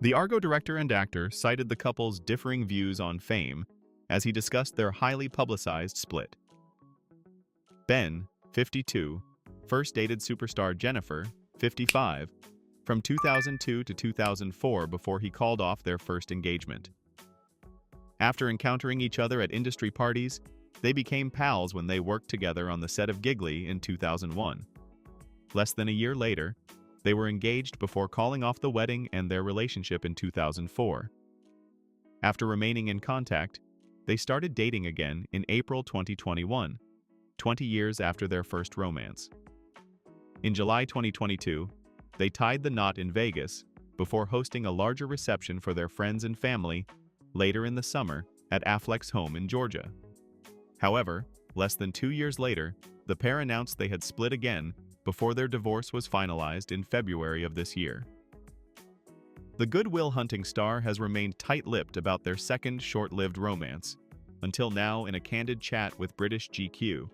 The Argo director and actor cited the couple's differing views on fame as he discussed their highly publicized split. Ben, 52, first dated superstar Jennifer, 55, from 2002 to 2004 before he called off their first engagement. After encountering each other at industry parties, they became pals when they worked together on the set of Giggly in 2001. Less than a year later, they were engaged before calling off the wedding and their relationship in 2004. After remaining in contact, they started dating again in April 2021, 20 years after their first romance. In July 2022, they tied the knot in Vegas before hosting a larger reception for their friends and family later in the summer at Affleck's home in Georgia. However, less than 2 years later, the pair announced they had split again before their divorce was finalized in February of this year. The Good Will Hunting star has remained tight-lipped about their second short-lived romance, until now in a candid chat with British GQ.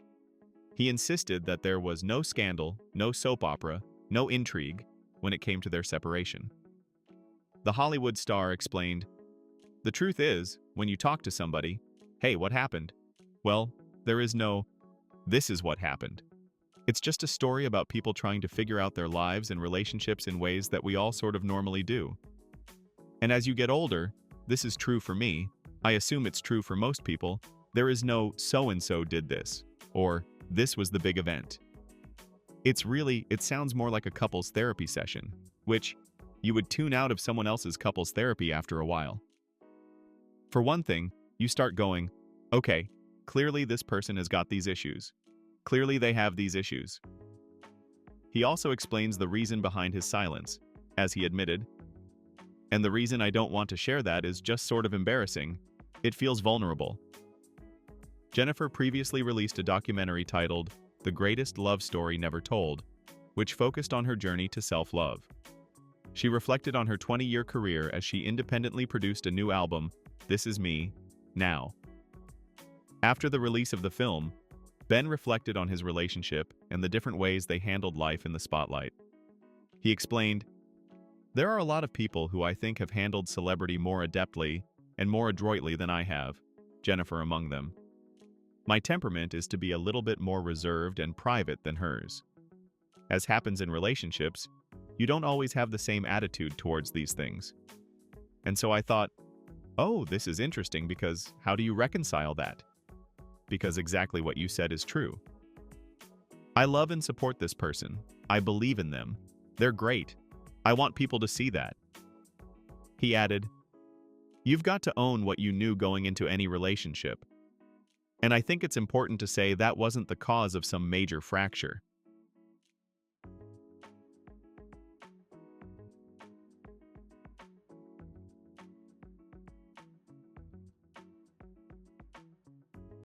He insisted that there was no scandal, no soap opera, no intrigue when it came to their separation. The Hollywood star explained, "The truth is, when you talk to somebody, hey, what happened? Well, there is no, this is what happened. It's just a story about people trying to figure out their lives and relationships in ways that we all sort of normally do. And as you get older, this is true for me, I assume it's true for most people, there is no so-and-so did this, or this was the big event. It sounds more like a couples therapy session, which you would tune out of someone else's couples therapy after a while. For one thing, you start going, okay, clearly this person has got these issues. Clearly they have these issues." He also explains the reason behind his silence, as he admitted, "And the reason I don't want to share that is just sort of embarrassing. It feels vulnerable." Jennifer previously released a documentary titled The Greatest Love Story Never Told, which focused on her journey to self-love. She reflected on her 20-year career as she independently produced a new album, This Is Me, Now. After the release of the film, Ben reflected on his relationship and the different ways they handled life in the spotlight. He explained, "There are a lot of people who I think have handled celebrity more adeptly and more adroitly than I have, Jennifer among them. My temperament is to be a little bit more reserved and private than hers. As happens in relationships, you don't always have the same attitude towards these things. And so I thought, oh, this is interesting because how do you reconcile that? Because exactly what you said is true. I love and support this person. I believe in them. They're great. I want people to see that." He added, "You've got to own what you knew going into any relationship. And I think it's important to say that wasn't the cause of some major fracture.